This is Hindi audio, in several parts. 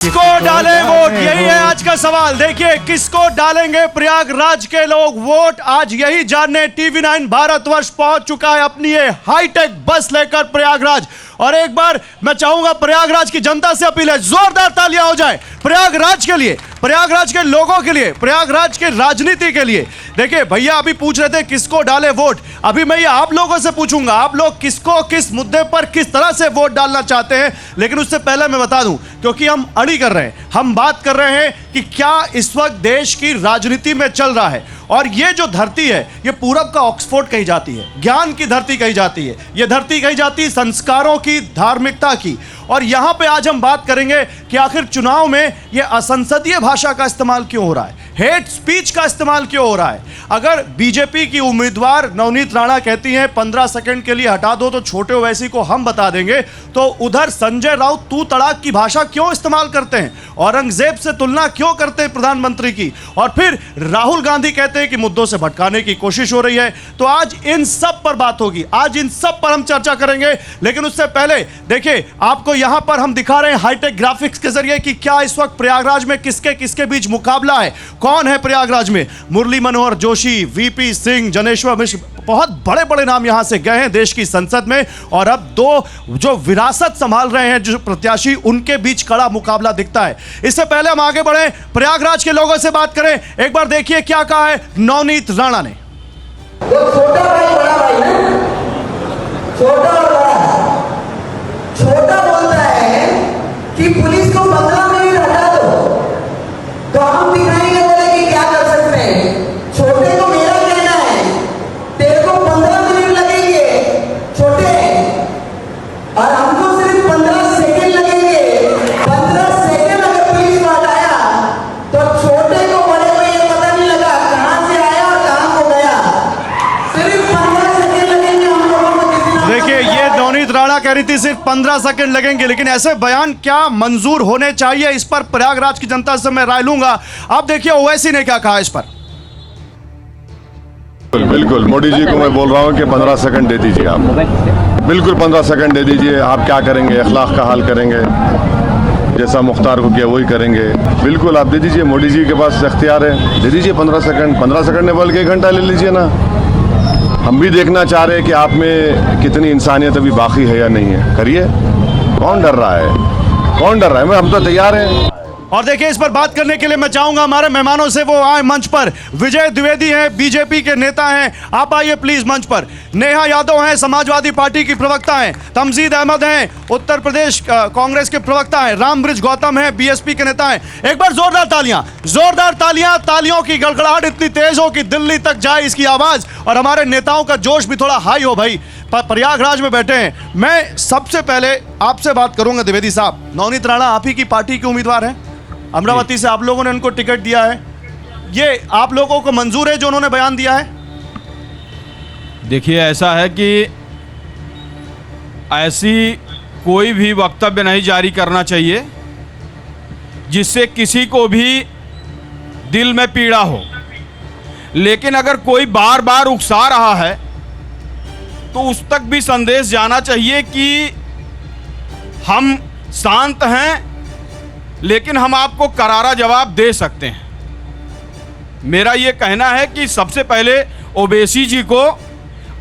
किसको डालें वोट, यही है आज का सवाल। देखिए किसको डालेंगे प्रयागराज के लोग वोट, आज यही जानने TV9 भारतवर्ष पहुंच चुका है अपनी ये हाईटेक बस लेकर प्रयागराज। और एक बार मैं चाहूंगा प्रयागराज की जनता से अपील है, जोरदार तालियां हो जाए प्रयागराज के लिए, प्रयागराज के लोगों के लिए, प्रयागराज के राजनीति के लिए। देखिए भैया अभी पूछ रहे थे किसको डाले वोट, अभी मैं ये आप लोगों से पूछूंगा आप लोग किसको किस मुद्दे पर किस तरह से वोट डालना चाहते हैं। लेकिन उससे पहले मैं बता दूं, क्योंकि हम अड़ी कर रहे हैं, हम बात कर रहे हैं कि क्या इस वक्त देश की राजनीति में चल रहा है। और ये जो धरती है ये पूरब का ऑक्सफोर्ड कही जाती है, ज्ञान की धरती कही जाती है, ये धरती कही जाती है संस्कारों की, धार्मिकता की। और यहां पे आज हम बात करेंगे कि आखिर चुनाव में ये असंसदीय भाषा का इस्तेमाल क्यों हो रहा है, हेट स्पीच का इस्तेमाल क्यों हो रहा है। अगर बीजेपी की उम्मीदवार नवनीत राणा कहती हैं 15 सेकंड के लिए हटा दो तो छोटे ओवैसी को हम बता देंगे, तो उधर संजय राउत तू तड़ाक की भाषा क्यों इस्तेमाल करते हैं, औरंगजेब से तुलना क्यों करते हैं प्रधानमंत्री की, और फिर राहुल गांधी कहते हैं कि मुद्दों से भटकाने की कोशिश हो रही है। तो आज इन सब पर बात होगी, आज इन सब पर हम चर्चा करेंगे। लेकिन उससे पहले देखिए आपको यहां पर हम दिखा रहे हैं हाईटेक ग्राफिक्स के जरिए कि क्या इस वक्त प्रयागराज में किसके किसके बीच मुकाबला है, कौन है प्रयागराज में। मुरली मनोहर जोशी, VP सिंह, जनेश्वर मिश्र, बहुत बड़े बड़े नाम यहां से गए हैं देश की संसद में। और अब दो जो विरासत संभाल रहे हैं जो प्रत्याशी, उनके बीच कड़ा मुकाबला दिखता है। इससे पहले हम आगे बढ़े, प्रयागराज के लोगों से बात करें। एक बार देखिए क्या कहा है नवनीत राणा ने। वो छोटा भाई बड़ा भाई ना, छोटा और बड़ा। छोटा बोलता है कि पुलिस को 15 मिनट हटा दो तो हम दिखाएंगे बोले कि क्या कर सकते हैं। छोटे को मेरा कहना है तेरे को 15 मिनट लगेंगे छोटे, और हमको सिर्फ 15 सेकंड लगेंगे। 15 सेकंड अगर पुलिस को हटाया तो छोटे को बड़े को ये पता नहीं लगा कहां से आया और कहां को गया। सिर्फ 15 सेकंड लगेंगे हम लोगों को किसी ना। देखिए ये नवनीत राणा कह रही थी सिर्फ 15 सेकंड लगेंगे, लेकिन ऐसे बयान क्या मंजूर होने चाहिए, इस पर प्रयागराज की जनता से मैं राय लूंगा। अब देखिए ओवैसी ने क्या कहा इस पर। बिल्कुल मोदी जी को मैं बोल रहा हूँ कि 15 सेकंड दे दीजिए आप, बिल्कुल 15 सेकंड दे दीजिए। आप क्या करेंगे, अखलाक का हाल करेंगे, जैसा मुख्तार को किया वही करेंगे। बिल्कुल आप दे दीजिए, मोदी जी के पास इख्तियार है, दे दीजिए 15 सेकंड। 15 सेकंड ने बोल के 1 घंटा ले लीजिए ना। हम भी देखना चाह रहे हैं कि आप में कितनी इंसानियत अभी बाकी है या नहीं है। करिए, कौन डर रहा है, कौन डर रहा है, हम तो तैयार हैं। और देखिए इस पर बात करने के लिए मैं चाहूंगा हमारे मेहमानों से वो आए मंच पर। विजय द्विवेदी हैं, बीजेपी के नेता हैं, आप आइए प्लीज मंच पर। नेहा यादव हैं, समाजवादी पार्टी की प्रवक्ता हैं। तमजीद अहमद हैं, उत्तर प्रदेश कांग्रेस के प्रवक्ता हैं। रामब्रिज गौतम हैं, BSP के नेता हैं। एक बार जोरदार तालियां, जोरदार तालियां, तालियों की गड़गड़ाहट इतनी तेज हो कि दिल्ली तक जाए इसकी आवाज, और हमारे नेताओं का जोश भी थोड़ा हाई हो। भाई प्रयागराज में बैठे हैं, मैं सबसे पहले आपसे बात करूंगा द्विवेदी साहब। नवनीत राणा आप ही की पार्टी के उम्मीदवार हैं, अमरावती से आप लोगों ने उनको टिकट दिया है, ये आप लोगों को मंजूर है जो उन्होंने बयान दिया है? देखिए ऐसा है कि ऐसी कोई भी वक्तव्य नहीं जारी करना चाहिए जिससे किसी को भी दिल में पीड़ा हो। लेकिन अगर कोई बार बार उकसा रहा है तो उस तक भी संदेश जाना चाहिए कि हम शांत हैं, लेकिन हम आपको करारा जवाब दे सकते हैं। मेरा ये कहना है कि सबसे पहले ओवैसी जी को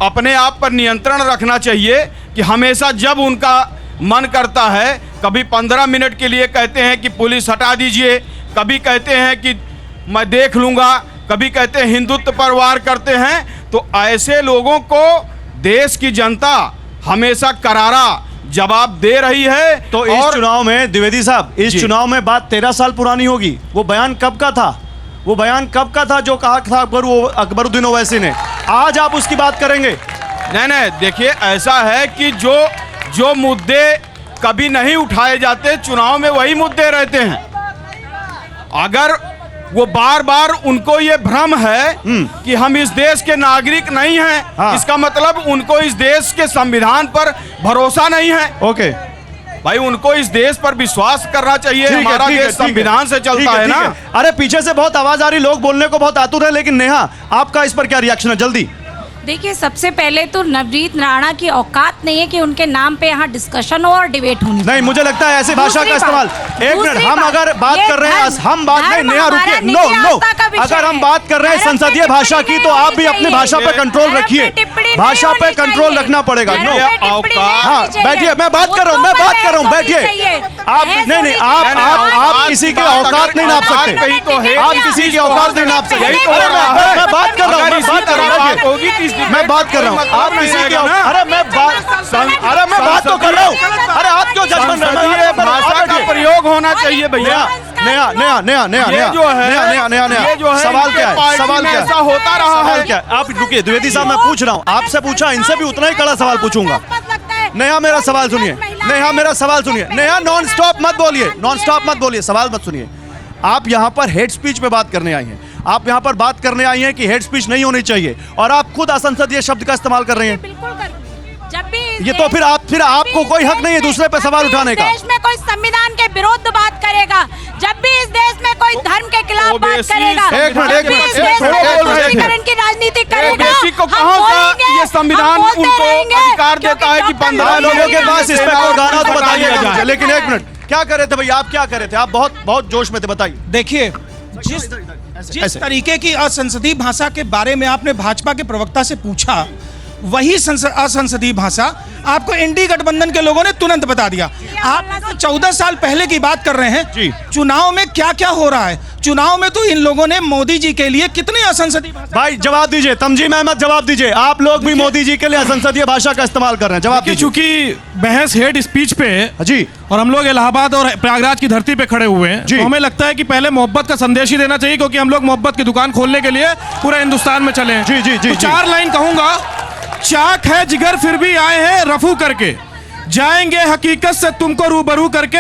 अपने आप पर नियंत्रण रखना चाहिए कि हमेशा जब उनका मन करता है, कभी 15 मिनट के लिए कहते हैं कि पुलिस हटा दीजिए, कभी कहते हैं कि मैं देख लूँगा, कभी कहते हैं हिंदुत्व पर वार करते हैं। तो ऐसे लोगों को देश की जनता हमेशा करारा जवाब दे रही है। तो इस चुनाव में द्विवेदी साहब, इस चुनाव में बात 13 साल पुरानी होगी। वो बयान कब का था, वो बयान कब का था जो कहा था अकबरुद्दीन ओवैसी ने? आज आप उसकी बात करेंगे? नहीं, देखिए ऐसा है कि जो मुद्दे कभी नहीं उठाए जाते चुनाव में वही मुद्दे रहते हैं। अगर वो बार बार उनको ये भ्रम है कि हम इस देश के नागरिक नहीं हैं, हाँ। इसका मतलब उनको इस देश के संविधान पर भरोसा नहीं है। ओके भाई, उनको इस देश पर विश्वास करना चाहिए। हमारा देश संविधान से चलता है ना। अरे पीछे से बहुत आवाज आ रही, लोग बोलने को बहुत आतुर है, लेकिन नेहा आपका इस पर क्या रिएक्शन है? जल्दी देखिए, सबसे पहले तो नवनीत राणा की औकात नहीं है कि उनके नाम पे यहाँ डिस्कशन हो और डिबेट होनी। नहीं, मुझे लगता है ऐसी भाषा का इस्तेमाल। एक मिनट, हम अगर बात कर रहे हैं, हम बात नहीं, नेहा रुकिए, नो नो, अगर हम बात कर रहे हैं संसदीय भाषा की तो आप भी अपनी भाषा पे कंट्रोल रखिए, भाषा पे कंट्रोल रखना पड़ेगा। नो, हाँ बैठिए, मैं बात कर रहा हूँ, मैं बात कर रहा हूँ, बैठिए आप। नहीं, आप किसी की औकात नहीं नाप सकते, आप किसी की औकात नहीं नाप सकते। मैं बात कर रहा हूँ, मैं बात कर रहा हूँ, आप किसी की, अरे मैं बात तो कर रहा हूँ। अरे आप क्यों जज बन रहे हैं? भाषा का प्रयोग होना चाहिए भैया। सवाल क्या है? सवाल क्या है? ऐसा होता रहा सवाल है। क्या है? आप रुकिए द्विवेदी साहब, मैं पूछ रहा हूँ, आपसे पूछा, इनसे भी उतना ही कड़ा सवाल पूछूंगा। नेहा मेरा सवाल सुनिए, नेहा मेरा सवाल सुनिए, नेहा नॉन स्टॉप मत बोलिए, नॉन स्टॉप मत बोलिए, सवाल मत सुनिए। आप यहाँ पर हेड स्पीच पे बात करने आई हैं, आप यहाँ पर बात करने आई हैं कि हेड स्पीच नहीं होनी चाहिए, और आप खुद असंसदीय शब्द का इस्तेमाल कर रही हैं। बिल्कुल करूंगी। जब भी ये तो फिर आपको कोई हक नहीं है दूसरे पे सवाल उठाने का। देश में कोई संविधान के विरुद्ध बात करेगा, जब भी इस देश में कोई धर्म के खिलाफ बात करेगा, एक मिनट, तुष्टीकरण की राजनीति करेगा, को कहाँ का ये संविधान उनको अधिकार देता है कि 15 लोगों के पास इस पे कोई गाना तो बताइए। लेकिन एक मिनट, क्या कर रहे थे भैया, आप क्या कर रहे थे? आप बहुत जोश में थे, बताइए। देखिए, जिस तरीके की असंसदीय भाषा के बारे में आपने भाजपा के प्रवक्ता से पूछा, वही असंसदीय भाषा आपको एनडीए गठबंधन के लोगों ने तुरंत बता दिया। आप 14 साल पहले की बात कर रहे जी। हैं, चुनाव में क्या क्या हो रहा है। चुनाव में तो इन लोगों ने मोदी जी के लिए कितनी असंसदीय भाषा। भाई जवाब दीजिए, तमजीम अहमद जवाब दीजिए, आप लोग भी मोदी जी के लिए असंसदीय भाषा का इस्तेमाल कर रहे हैं, जवाब दीजिए। चूंकि बहस हेड स्पीच पे है जी, और हम लोग इलाहाबाद और प्रयागराज की धरती पे खड़े हुए हैं, जी। तो हमें लगता है कि पहले मोहब्बत का संदेश ही देना चाहिए, क्योंकि हम लोग मोहब्बत की दुकान खोलने के लिए पूरे हिंदुस्तान में चले हैं। जी, जी, जी, तो जी। 4 लाइन कहूंगा। चाक है जिगर फिर भी आए हैं रफू करके, जाएंगे हकीकत से तुमको रूबरू करके,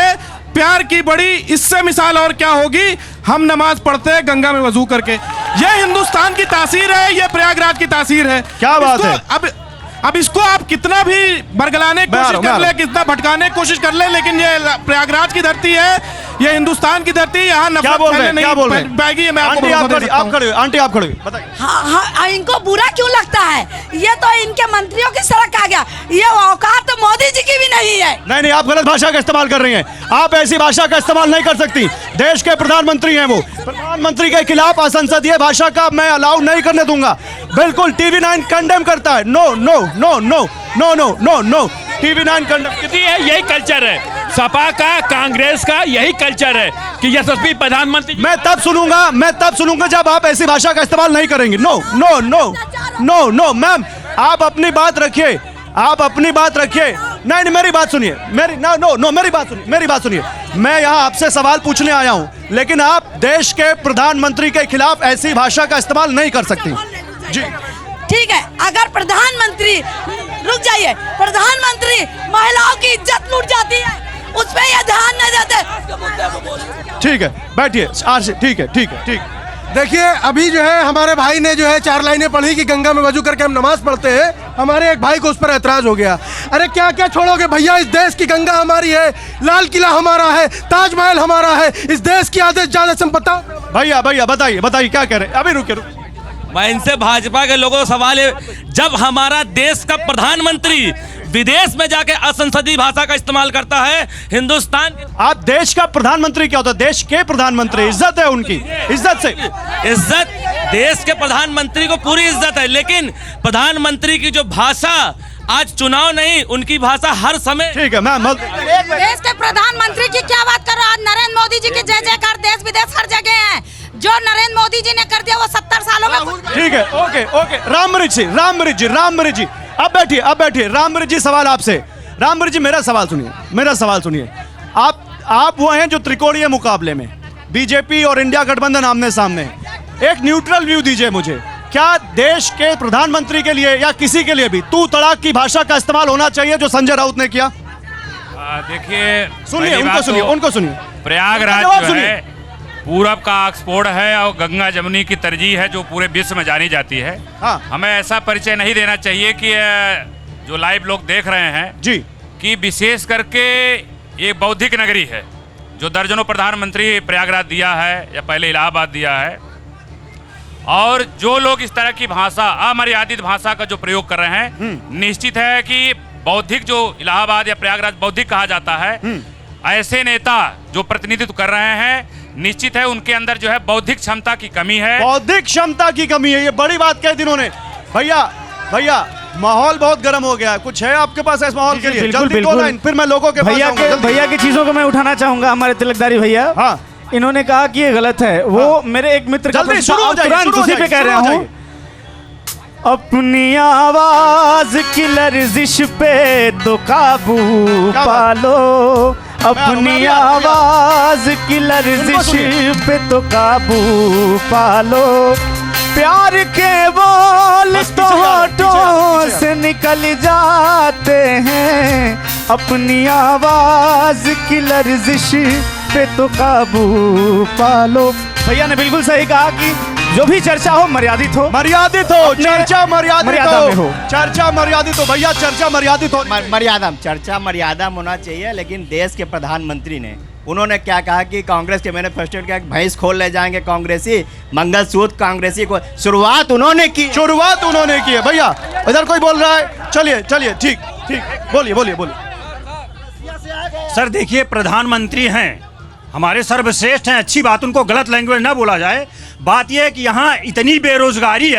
प्यार की बड़ी इससे मिसाल और क्या होगी, हम नमाज पढ़ते हैं गंगा में वजू करके। ये हिंदुस्तान की तासीर है, ये प्रयागराज की तासीर है। क्या बात है? अब इसको आप कितना भी बरगलाने की कोशिश कर ले, कितना भटकाने की कोशिश कर ले, लेकिन ये प्रयागराज की धरती है, ये हिंदुस्तान की धरती है, यहाँ क्या बोल रहे हैं? क्या बोल रहे हैं? पाएगी। मैं आपको आंटी आप खड़े, आप खड़े, आंटी आप खड़े, बताइए। हाँ, इनको बुरा क्यों लगता है? ये तो इनके मंत्रियों की सड़क आ गया, ये औकात तो मोदी जी की भी नहीं है। नहीं, आप गलत भाषा का इस्तेमाल कर रही हैं, आप ऐसी भाषा का इस्तेमाल नहीं कर सकती। देश के प्रधानमंत्री हैं वो, प्रधानमंत्री के खिलाफ असंसदीय भाषा का मैं अलाउ नहीं करने दूंगा। बिल्कुल, टीवी 9 कंडेम करता है। No no no no no no no no, TV 9 condemn है। यही कल्चर है सपा का, कांग्रेस का, यही कल्चर है कि यशस्वी प्रधानमंत्री। मैं तब सुनूंगा जब आप ऐसी भाषा का इस्तेमाल नहीं करेंगे। No no no no no, ma'am आप अपनी बात रखिए, आप अपनी बात रखिए। नहीं, मेरी बात सुनिए, मेरी मेरी बात सुनिए। मैं यहाँ आपसे सवाल पूछने आया हूँ, लेकिन आप देश के प्रधानमंत्री के खिलाफ ऐसी भाषा का इस्तेमाल नहीं कर सकती। जी ठीक है, अगर प्रधानमंत्री, रुक जाइए, प्रधानमंत्री महिलाओं की इज्जत लूट जाती है, उस पर ये ध्यान नहीं देते। ठीक है, बैठिए आरसी, ठीक है। देखिए, अभी जो है हमारे भाई ने जो है 4 लाइनें पढ़ी कि गंगा में वजू करके हम नमाज पढ़ते हैं। हमारे एक भाई को उस पर ऐतराज हो गया। अरे क्या क्या छोड़ोगे भैया, इस देश की गंगा हमारी है, लाल किला हमारा है, ताजमहल हमारा है, इस देश की आधे ज्यादा संपत्ति। भैया बताइए क्या कह रहे हैं? अभी रुकिए। मैं इनसे भाजपा के लोगों को सवाल है, जब हमारा देश का प्रधानमंत्री विदेश में जाके असंसदीय भाषा का इस्तेमाल करता है, हिंदुस्तान, आप देश का प्रधानमंत्री क्या होता है? देश के प्रधानमंत्री, इज्जत है उनकी, इज्जत से इज्जत, देश के प्रधानमंत्री को पूरी इज्जत है, लेकिन प्रधानमंत्री की जो भाषा, आज चुनाव नहीं, उनकी भाषा हर समय। ठीक है मैम, देश के प्रधानमंत्री की क्या बात कर रहे हो? आज नरेंद्र मोदी जी की जय जयकार देश विदेश हर जगह है। जो नरेंद्र मोदी जी ने कर दिया वो 70 सालों में। ठीक है, ओके। राममृत जी अब बैठिए। राममृत जी, सवाल आपसे। राममृत जी, मेरा सवाल सुनिए। आप वो हैं जो त्रिकोणीय मुकाबले में बीजेपी और इंडिया गठबंधन आमने सामने है। एक न्यूट्रल व्यू दीजिए मुझे, क्या देश के प्रधानमंत्री के लिए या किसी के लिए भी तू तड़ाक की भाषा का इस्तेमाल होना चाहिए जो संजय राउत ने किया? देखिए, सुनिए, उनको सुनिए। प्रयागराज जो है पूरब का ऑक्सफोर्ड है और गंगा जमुनी की तरजीह है जो पूरे विश्व में जानी जाती है। हाँ। हमें ऐसा परिचय नहीं देना चाहिए कि जो लाइव लोग देख रहे हैं जी, कि विशेष करके ये बौद्धिक नगरी है जो दर्जनों प्रधानमंत्री प्रयागराज दिया है या पहले इलाहाबाद दिया है, और जो लोग इस तरह की भाषा, अमर्यादित भाषा का जो प्रयोग कर रहे हैं, निश्चित है कि बौद्धिक, जो इलाहाबाद या प्रयागराज बौद्धिक कहा जाता है, ऐसे नेता जो प्रतिनिधित्व कर रहे हैं, निश्चित है उनके अंदर जो है बौद्धिक क्षमता की कमी है। बौद्धिक क्षमता की कमी है, ये बड़ी बात कह दी इन्होंने। भैया माहौल बहुत गर्म हो गया है, कुछ है आपके पास इस माहौल के लिए? जल्दी दो लाइन, फिर मैं लोगों के भैया पास जाऊंगा। भैया की चीजों को मैं उठाना चाहूंगा। हमारे तिलकदारी भैया, हाँ, इन्होंने कहा कि ये गलत है। वो मेरे एक मित्र का जल्दी शुरू हो जाइए, तुरंत उसी पे कह रहा हूँ। अपनी आवाज की लर्जिश पे तो काबू पालो, अपनी आवाज की लर्जिश पे तो काबू पालो, प्यार के बोल तो होठों से निकल जाते हैं, अपनी आवाज की लर्जिश पे तो काबू पालो। भैया ने बिल्कुल सही कहा कि जो भी चर्चा हो मर्यादित हो, चर्चा मर्यादित हो, चर्चा मर्यादित हो। भैया चर्चा मर्यादित हो, चर्चा मर्यादा होना चाहिए। लेकिन देश के प्रधानमंत्री ने, उन्होंने क्या कहा कि कांग्रेस के मैनिफेस्टो क्या भैंस खोल ले जाएंगे कांग्रेसी, मंगलसूत्र कांग्रेसी को, शुरुआत उन्होंने की है। भैया इधर कोई बोल रहा है, चलिए ठीक, बोलिए। सर देखिए, प्रधानमंत्री हैं, हमारे सर्वश्रेष्ठ हैं, अच्छी बात, उनको गलत लैंग्वेज ना बोला जाए। बात यह है कि यहाँ इतनी बेरोजगारी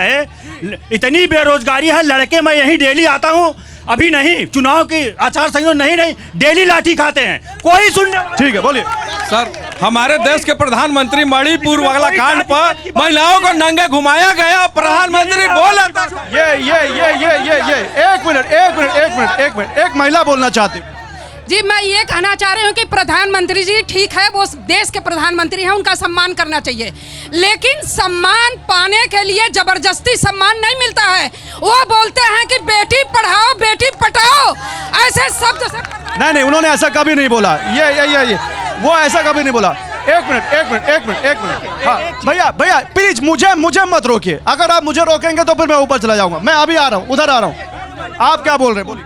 है, लड़के मैं यहीं डेली आता हूँ, अभी नहीं, चुनाव की आचार संहिता नहीं, डेली लाठी खाते हैं, कोई सुनने। ठीक है, बोलिए सर। हमारे देश के प्रधानमंत्री मणिपुर वाला कांड पर महिलाओं को नंगे घुमाया गया, प्रधानमंत्री बोला था। ये एक मिनट, एक महिला बोलना चाहती। जी, मैं ये कहना चाह रही हूँ कि प्रधानमंत्री जी ठीक है, वो देश के प्रधानमंत्री हैं, उनका सम्मान करना चाहिए, लेकिन सम्मान पाने के लिए जबरदस्ती सम्मान नहीं मिलता है। वो बोलते हैं कि बेटी पढ़ाओ बेटी पटाओ, ऐसे शब्द से नहीं, उन्होंने ऐसा कभी नहीं बोला। ये वो ऐसा कभी नहीं बोला। एक मिनट। हाँ भैया प्लीज मुझे मत रोकिए। अगर आप मुझे रोकेंगे तो फिर मैं ऊपर चला जाऊंगा। मैं अभी आ रहा हूँ, उधर आ रहा हूँ। आप क्या बोल रहे हैं, बोलिए।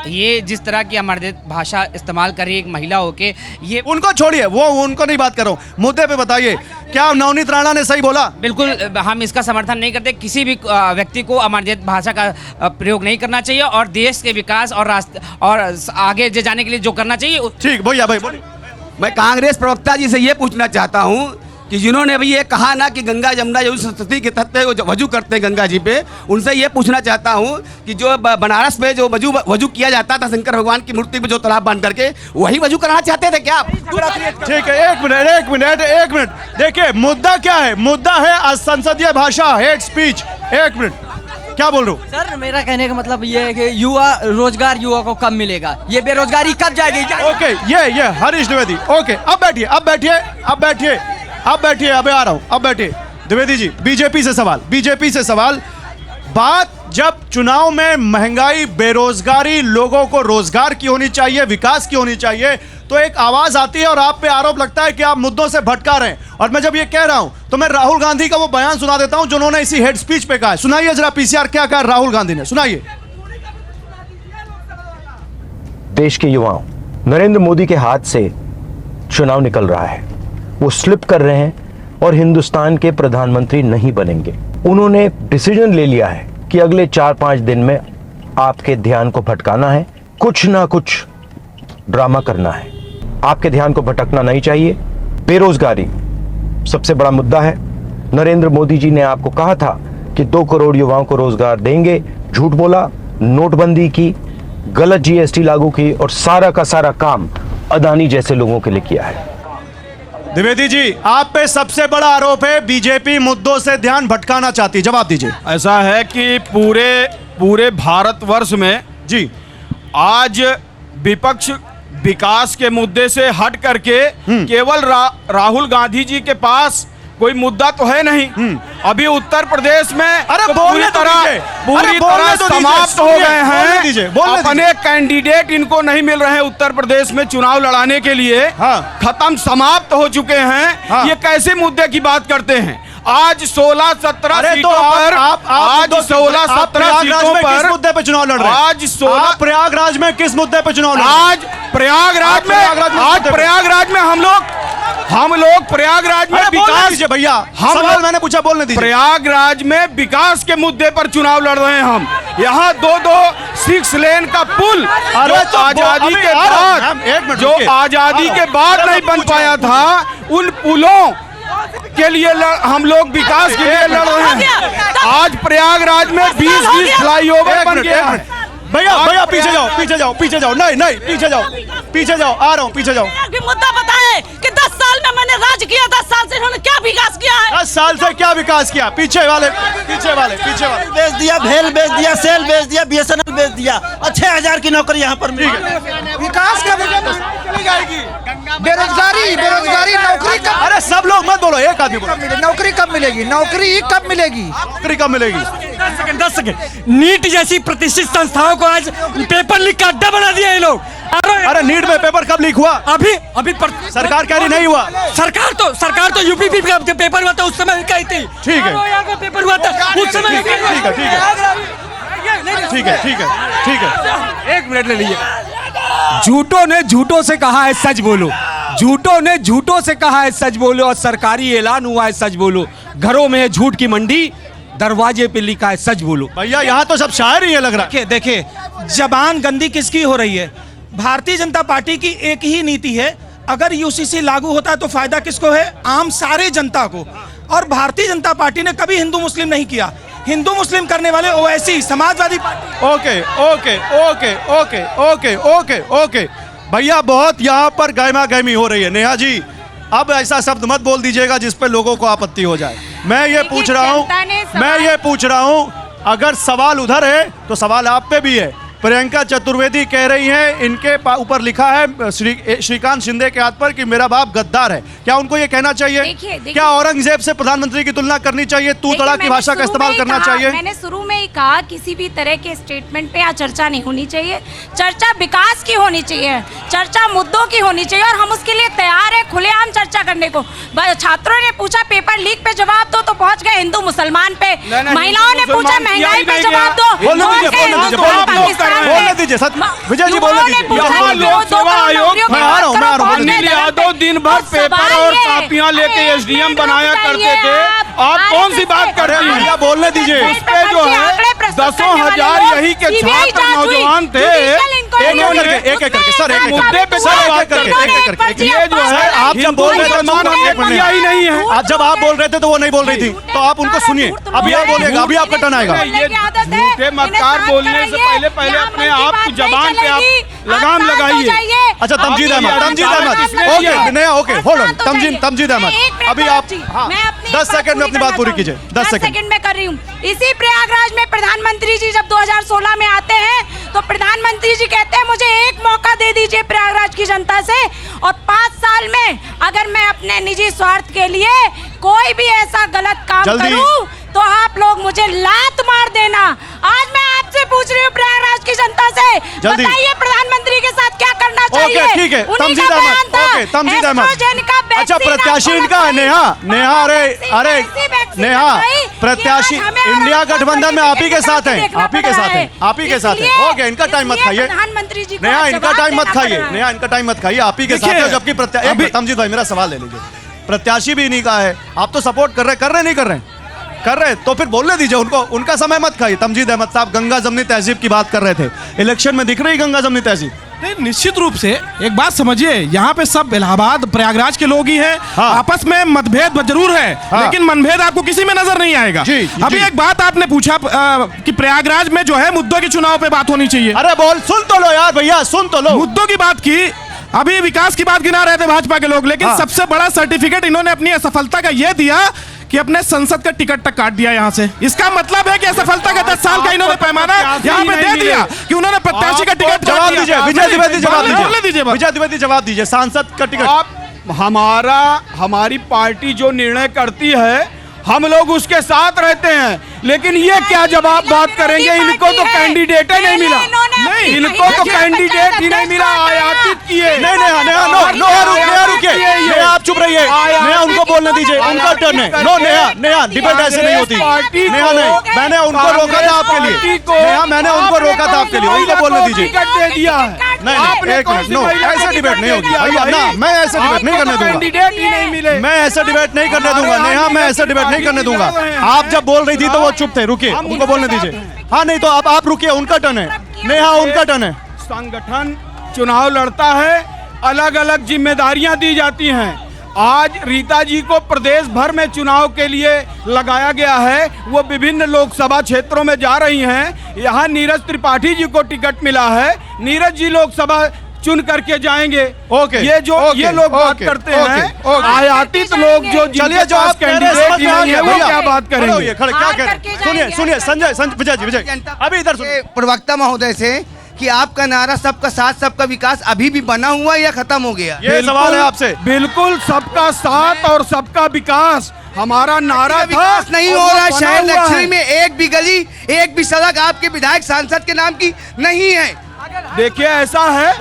ये जिस तरह की अमर्यादित भाषा इस्तेमाल कर रही है एक महिला होके, ये उनको छोड़िए, वो उनको नहीं बात कर रहा हूँ, मुद्दे पे बताइए, क्या नवनीत राणा ने सही बोला? बिल्कुल हम इसका समर्थन नहीं करते। किसी भी व्यक्ति को अमर्यादित भाषा का प्रयोग नहीं करना चाहिए और देश के विकास और आगे जाने के लिए जो करना चाहिए। ठीक, भैया भाई बोलिए। मैं कांग्रेस प्रवक्ता जी से ये पूछना चाहता हूँ कि जिन्होंने अभी ये कहा ना कि गंगा जमुना जो सरस्वती के तत्व है वो वजू करते हैं गंगा जी पे, उनसे ये पूछना चाहता हूँ कि जो बनारस में जो वजू किया जाता था शंकर भगवान की मूर्ति पे जो तालाब बांध करके, वही वजू कराना चाहते थे क्या आप? ठीक है, एक मिनट। देखिए मुद्दा क्या है? मुद्दा है असंसदीय भाषा, हेट स्पीच। एक मिनट, क्या बोल रहे हो? सर मेरा कहने का मतलब ये है कि रोजगार युवा को कब मिलेगा, ये बेरोजगारी कब जाएगी? ओके, ये हरीश द्विवेदी। ओके, अब बैठिए, अबे आ रहा हूं, अब बैठिए। द्विवेदी जी, बीजेपी से सवाल। बात जब चुनाव में महंगाई, बेरोजगारी, लोगों को रोजगार की होनी चाहिए, विकास की होनी चाहिए, तो एक आवाज आती है और आप पे आरोप लगता है कि आप मुद्दों से भटका रहे हैं। और मैं जब ये कह रहा हूं तो मैं राहुल गांधी का वो बयान सुना देता हूं जिन्होंने इसी हेड स्पीच पे कहा है। सुनाइए जरा पीसीआर क्या कहा राहुल गांधी ने, सुनाइए। देश के युवाओं, नरेंद्र मोदी के हाथ से चुनाव निकल रहा है, वो स्लिप कर रहे हैं और हिंदुस्तान के प्रधानमंत्री नहीं बनेंगे। उन्होंने डिसीजन ले लिया है कि अगले 4-5 दिन में आपके ध्यान को भटकाना है, कुछ ना कुछ ड्रामा करना है। आपके ध्यान को भटकना नहीं चाहिए। बेरोजगारी सबसे बड़ा मुद्दा है। नरेंद्र मोदी जी ने आपको कहा था कि 2 करोड़ युवाओं को रोजगार देंगे, झूठ बोला, नोटबंदी की, गलत जीएसटी लागू की और सारा का सारा काम अदानी जैसे लोगों के लिए किया है। द्विवेदी जी, आप पे सबसे बड़ा आरोप है बीजेपी मुद्दों से ध्यान भटकाना चाहती, जवाब दीजिए। ऐसा है कि पूरे भारतवर्ष में जी आज विपक्ष विकास के मुद्दे से हट करके केवल राहुल गांधी जी के पास कोई मुद्दा तो है नहीं। अभी उत्तर प्रदेश में तो पूरी तरह समाप्त हो गए हैं। अपने कैंडिडेट इनको नहीं मिल रहे हैं उत्तर प्रदेश में चुनाव लड़ाने के लिए। खत्म, समाप्त हो चुके हैं। ये कैसे मुद्दे की बात करते हैं? आज 16-17 सीटों पर, आज 16-17 सीटों पर किस मुद्दे पे चुनाव लड़ रहे हैं? आज 16 प्रयागराज में किस मुद्दे पे चुनाव लड़ रहे हैं? आज प्रयागराज में हम लोग हम लोग प्रयागराज में अरे बोलने विकास दीजिए भैया, हम सवाल लोग मैंने पूछा, बोलने दीजिए। प्रयागराज में विकास के मुद्दे पर चुनाव लड़ रहे हैं हम। यहाँ 6 लेन का पुल अरे जो तो आजादी अभी के आ रहा हूं, बाद मैम, एक मिनट जो रुकिए। आजादी के बाद जब नहीं बन पूछ पाया रहे था, उन पुलों के लिए हम लोग विकास के लिए लड़ रहे हैं। आज प्रयागराज में 20 फ्लाईओवर बन गया है। भैया भैया पीछे जाओ, पीछे जाओ, पीछे जाओ, नहीं नहीं पीछे जाओ, पीछे जाओ, आ रहा हूँ, पीछे जाओ। भी मुद्दा बताए कि 10 साल में मैंने राज किया, 10 साल से इन्होंने क्या विकास किया है? 10 साल से क्या विकास किया? पीछे वाले, पीछे वाले, पीछे वाले। बेच दिया, भेल बेच दिया, सेल बेच दिया, बीएसएनएल बेच दिया और 6000 की नौकरी यहाँ पर मिली। विकास का विजन चली जाएगी। बेरोजगारी बेरोजगारी नौकरी कब, अरे सब लोग मत बोलो, एक आदमी बोलो। नौकरी कब मिलेगी? नौकरी कब मिलेगी? नौकरी कब मिलेगी? 10 सेकंड। नीट जैसी प्रतिष्ठित संस्थाओं को आज पेपर लीक का अड्डा बना दिया ये लोग। अरे नीट में पेपर कब लीक हुआ? अभी सरकार कह रही नहीं हुआ। सरकार तो यूपी का पेपर हुआ था उस समय कही थी। ठीक है, यहाँ का पेपर हुआ था उस समय। ठीक है, ठीक है, ठीक है, ठीक है, ठीक है। 1 मिनट ले लीजिए। झूठों ने झूठों से कहा है सच बोलो, झूठों ने झूठों से कहा है सच बोलो, और सरकारी ऐलान हुआ है सच बोलो। घरों में है झूठ की मंडी, दरवाजे पे लिखा है सच बोलो। भैया यहाँ तो सब शायर ही है लग रहा है। देखिए जबान गंदी किसकी हो रही है? भारतीय जनता पार्टी की एक ही नीति है, अगर यूसीसी लागू होता है तो फायदा किसको है? आम सारे जनता को। और भारतीय जनता पार्टी ने कभी हिंदू मुस्लिम नहीं किया। हिंदू मुस्लिम करने वाले Owaisi Samajwadi party. Okay okay okay okay okay okay okay भैया, बहुत यहाँ पर गहमा गहमी हो रही है। नेहा जी, अब ऐसा शब्द मत बोल दीजिएगा जिस पे लोगों को आपत्ति हो जाए। मैं ये पूछ रहा हूँ, अगर सवाल उधर है तो सवाल आप पे भी है। प्रियंका चतुर्वेदी कह रही हैं इनके ऊपर लिखा है श्रीकांत शिंदे के हाथ पर कि मेरा बाप गद्दार है। क्या उनको ये कहना चाहिए? देखिए, क्या औरंगजेब से प्रधानमंत्री की तुलना करनी चाहिए? तू तड़ाक की भाषा का इस्तेमाल करना चाहिए? मैंने शुरू में ही कहा किसी भी तरह के स्टेटमेंट पे या चर्चा नहीं होनी चाहिए। चर्चा विकास की होनी चाहिए, चर्चा मुद्दों की होनी चाहिए, और हम उसके लिए तैयार है खुलेआम चर्चा करने को। छात्रों ने पूछा पेपर लीक पे जवाब दो तो पहुंच गए हिंदू मुसलमान पे। महिलाओं ने पूछा महंगाई पे जवाब दो, बोलने दीजिए। विजय जी बोलने दीजिए। यहाँ लोक सेवा आयोग मैं आ रहा हूँ। अनिल यादव दिन भर पेपर और कापियां लेके एसडीएम बनाया करते थे। आप कौन सी बात कर रहे हैं? भैया बोलने दीजिए। उस पे जो है 10,000 यही के छात्र नौजवान थे, एक एक करके सर, एक मुद्दे पे एक करके ये जो है आप जब बोल रहे थे ही नहीं है। आज जब आप बोल रहे थे तो वो नहीं बोल रही थी, तो आप उनको सुनिए। अभी आप बोलिएगा, अभी आपका टर्न आएगा। ये झूठे मक्कार बोलने से पहले अपने आप की जबान पे आप लगाम लगाइए। अच्छा तमजीद अहमद, तमजीद अहमद, ओके नया, okay hold on, Tamjeed Ahmed, अभी आप 10 सेकंड में अपनी बात पूरी कीजिए। 10 सेकंड में कर रही हूँ। इसी प्रयागराज में प्रधानमंत्री जी जब 2016 में आते हैं तो प्रधानमंत्री जी कहते हैं मुझे एक मौका दे दीजिए प्रयागराज की जनता से, और 5 साल में अगर मैं अपने निजी स्वार्थ के लिए कोई भी ऐसा गलत काम करूं तो आप लोग मुझे लात मार देना। आज मैं आपसे पूछ रही हूँ प्रयागराज की जनता से, बताइए प्रधानमंत्री के साथ क्या करना चाहिए? ओके ठीक है, तमजीद अहमद, ओके तमजीद अहमद। अच्छा प्रत्याशी इनका है नेहा, अरे नेहा, प्रत्याशी इंडिया गठबंधन में आप ही के साथ हैं, आप ही के साथ हैं, आप ही के साथ हैं। ओके इनका टाइम मत खाइए नेहा, इनका टाइम मत खाइए नेहा, इनका टाइम मत खाइए, आप ही के साथ है। जबकि तमजीद भाई मेरा सवाल ले लीजिए, प्रत्याशी भी इन्हीं का है, आप तो सपोर्ट कर रहे नहीं कर रहे तो फिर बोलने दीजिए उनको, उनका समय मत खाइए। तमजीद अहमद साहब गंगा जमनी तहजीब की बात कर रहे थे, इलेक्शन में दिख रही गंगा जमनी तहजीब? नहीं, निश्चित रूप से एक बात समझिए, यहाँ पे सब इलाहाबाद प्रयागराज के लोग ही हैं। हाँ। आपस में मतभेद जरूर है, हाँ। लेकिन मनभेद आपको किसी में नजर नहीं आएगा। अभी एक बात आपने पूछा कि प्रयागराज में जो है मुद्दों की चुनाव पे बात होनी चाहिए। अरे बोल, सुन तो लो यार भैया, सुन तो लो। मुद्दों की बात की, अभी विकास की बात गिना रहे थे भाजपा के लोग, लेकिन सबसे बड़ा सर्टिफिकेट इन्होंने अपनी असफलता का यह दिया कि अपने संसद का टिकट तक काट दिया यहाँ से। इसका मतलब है कि असफलता का 10 साल का इन्होंने पैमाना यहाँ पे दे दिया कि उन्होंने प्रत्याशी का टिकट। जवाब दीजिए विजय द्विवेदी, जवाब दीजिए विजय द्विवेदी, जवाब दीजिए। सांसद का टिकट हमारी पार्टी जो निर्णय करती है हम लोग उसके साथ रहते हैं, लेकिन ये क्या जवाब बात करेंगे? इनको तो कैंडिडेट ही नहीं मिला, नहीं इनको तो कैंडिडेट ही नहीं मिला, आयातित किए। नहीं रुकिए, आप चुप रहिए। मैं उनको बोलने दीजिए, उनका टर्न है। नो नेहा, नेहा डिबेट ऐसे नहीं होती। नेहा नहीं, मैंने उनको रोका था आपके लिए। नेहा मैंने उनको रोका था आपके लिए, उनको बोलने दीजिए। नहीं नहीं, एक मिनट, नो ऐसे डिबेट नहीं होगी भैया ना, मैं ऐसे डिबेट नहीं करने दूंगा। मैं ऐसे डिबेट नहीं करने दूंगा नेहा, मैं ऐसे डिबेट नहीं करने दूंगा। आप जब बोल रही थी तो वो चुप थे, रुकिए, उनको बोलने दीजिए। हाँ नहीं तो आप रुकिए, उनका टर्न है। नेहा उनका टर्न है। संगठन चुनाव लड़ता है, अलग अलग जिम्मेदारियां दी जाती हैं। आज रीता जी को प्रदेश भर में चुनाव के लिए लगाया गया है, वो विभिन्न लोकसभा क्षेत्रों में जा रही हैं। यहाँ नीरज त्रिपाठी जी को टिकट मिला है, नीरज जी लोकसभा चुन करके जाएंगे। ओके, ये जो ये लोग बात करते हैं आयातित लोग जो चलिए जो आप कैंडिडेट नहीं है वो क्या बात करेंगे? क्या कह रहे हैं? सुनिए सुनिए, संजय विजय जी, विजय अभी इधर सुनिए प्रवक्ता महोदय से कि आपका नारा सबका साथ सबका विकास अभी भी बना हुआ या खत्म हो गया? ये सवाल है आपसे। बिल्कुल सबका साथ और सबका विकास हमारा नारा था। विकास नहीं हो रहा है शहर लक्ष्मी में, एक भी गली एक भी सड़क आपके विधायक सांसद के नाम की नहीं है। देखिए ऐसा है,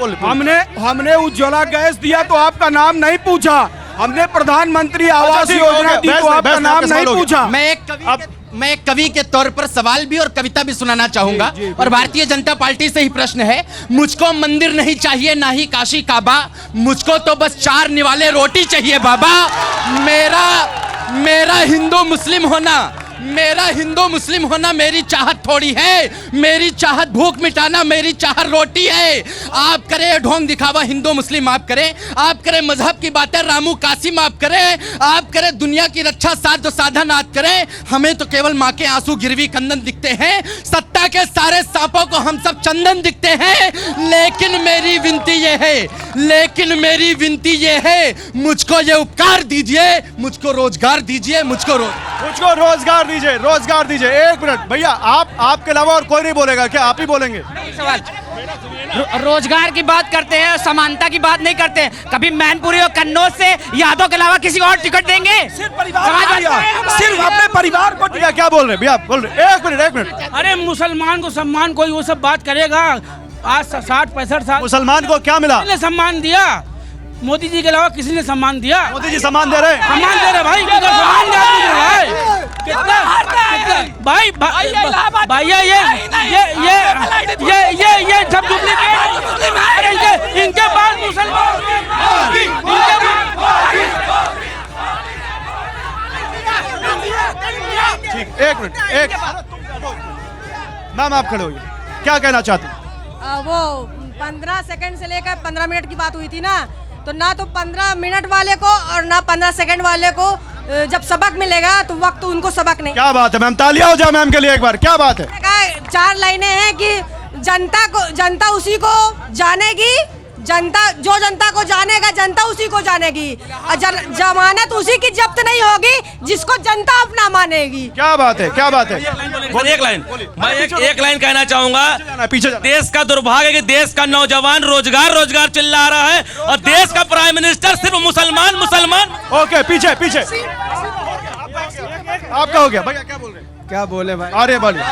हमने उज्ज्वला गैस दिया तो आपका नाम नहीं पूछा, हमने प्रधानमंत्री आवास योजना दी तो आपका नाम नहीं पूछा। मैं एक कवि के तौर पर सवाल भी और कविता भी सुनाना चाहूंगा। और भारतीय जनता पार्टी से ही प्रश्न है, मुझको मंदिर नहीं चाहिए ना ही काशी काबा, मुझको तो बस 4 निवाले रोटी चाहिए बाबा। मेरा हिंदू मुस्लिम होना मेरी चाहत थोड़ी है, मेरी चाहत भूख मिटाना मेरी चाहत रोटी है। आप करें ढोंग दिखावा हिंदू मुस्लिम आप करें मजहब की बातें रामू कासिम आप करें, आप करें दुनिया की रक्षा साध साधन आप करें, हमें तो केवल माँ के आंसू गिरवी कंदन दिखते हैं, सत्ता के सारे सांपों को हम सब चंदन दिखते हैं। लेकिन मेरी विनती ये है, मुझको ये उपकार दीजिए, मुझको रोजगार दीजिए, मुझको रोजगार दीजिए। एक मिनट भैया, आपके अलावा और कोई नहीं बोलेगा क्या? आप ही बोलेंगे? रोजगार की बात करते हैं, समानता की बात नहीं करते हैं। कभी मैनपुरी और कन्नौज से यादव के अलावा किसी और टिकट देंगे? सिर्फ अपने परिवार को। भैया क्या बोल रहे? भैया बोल रहे, एक मिनट। अरे मुसलमान को सम्मान कोई वो सब बात करेगा? आज 60-65 साल मुसलमान को क्या मिला? सम्मान दिया, मोदी जी के अलावा किसी ने सम्मान दिया? मोदी जी सम्मान दे रहे भाई, सम्मान दे भाई भैया ये सब डुप्लीकेट इनके पास मुसलमान। ठीक, एक मिनट, मैम आप खड़े होइए, क्या कहना चाहते हैं? वो 15 सेकंड से लेकर 15 मिनट की बात हुई थी ना, तो ना तो 15 मिनट वाले को और ना 15 सेकंड वाले को जब सबक मिलेगा तो वक्त उनको सबक नहीं। क्या बात है मैम, तालियां हो जाए मैम के लिए एक बार। क्या बात है? 4 लाइनें हैं कि जनता उसी को जानेगी, जनता को जानेगा, जनता उसी को जानेगी, जमानत उसी की जब्त नहीं होगी जिसको जनता अपना मानेगी। क्या बात है, क्या बात है? एक लाइन कहना चाहूंगा, पीछे देश का दुर्भाग्य है कि देश का नौजवान रोजगार चिल्ला रहा है और देश का प्राइम मिनिस्टर सिर्फ मुसलमान। ओके, पीछे आपका हो गया भैया, क्या बोल रहे हैं? क्या बोले भाई? अरे बोलिए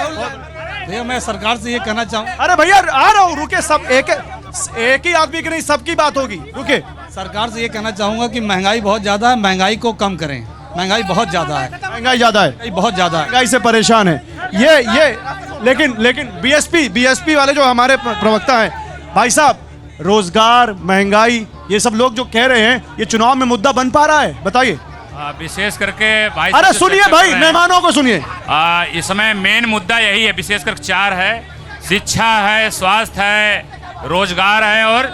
भैया, मैं सरकार से ये कहना चाहूँ। अरे भैया आ रहा हूँ, रुके, सब एक ही आदमी की नहीं, सबकी बात होगी, रुके। सरकार से ये कहना चाहूंगा कि महंगाई बहुत ज्यादा है, महंगाई को कम करें। महंगाई बहुत ज्यादा है, बहुत ज्यादा है, महंगाई से परेशान है ये लेकिन बीएसपी वाले जो हमारे प्रवक्ता हैं, भाई साहब, रोजगार, महंगाई, ये सब लोग जो कह रहे हैं, ये चुनाव में मुद्दा बन पा रहा है? बताइए। विशेष करके भाई, अरे सुनिए भाई, मेहमानों को सुनिए। इस समय मेन मुद्दा यही है, विशेष कर 4 है, शिक्षा है, स्वास्थ्य है, रोजगार है और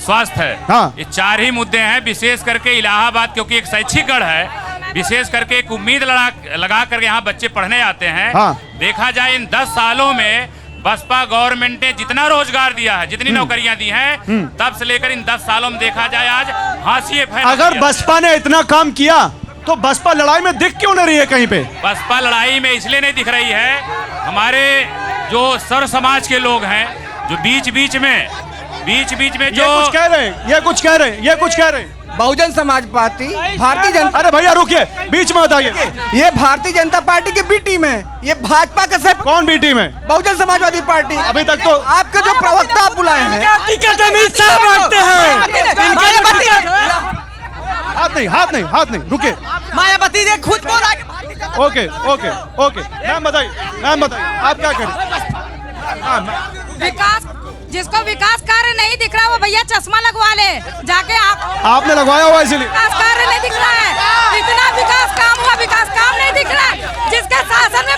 स्वास्थ्य है। हाँ। ये 4 ही मुद्दे हैं। विशेष करके इलाहाबाद क्योंकि एक शैक्षिक गढ़ है, विशेष करके एक उम्मीद लगा करके यहाँ बच्चे पढ़ने आते हैं। हाँ। देखा जाए इन 10 सालों में बसपा गवर्नमेंट ने जितना रोजगार दिया है, जितनी नौकरियां दी हैं, तब से लेकर इन 10 सालों में देखा जाए आज हाशिए फैल। अगर बसपा ने इतना काम किया तो बसपा लड़ाई में दिख क्यों नहीं रही है कहीं पे? बसपा लड़ाई में इसलिए नहीं दिख रही है, हमारे जो सर्व समाज के लोग हैं, जो बीच बीच में जो कुछ कह रहे हैं, बहुजन समाज पार्टी, भारतीय जनता। अरे भैया रुकिए, बीच में बताइए। ये भारतीय जनता पार्टी की बी टीम है, ये भाजपा का सब। कौन बी टीम है? बहुजन समाजवादी पार्टी। अभी तक तो आपके जो प्रवक्ता आप बुलाए हैं, हाथ नहीं, हाथ नहीं, हाथ नहीं, रुके। मायावती ने खुद बोला कि ओके ओके ओके, मैम बताइए, मैम बताइए आप क्या करें? विकास, जिसको विकास कार्य नहीं दिख रहा वो भैया चश्मा लगवा ले जाके। आपने लगवाया हुआ इसीलिए विकास कार्य नहीं दिख रहा है, इतना विकास काम हुआ, विकास काम नहीं दिख रहा है जिसके शासन में।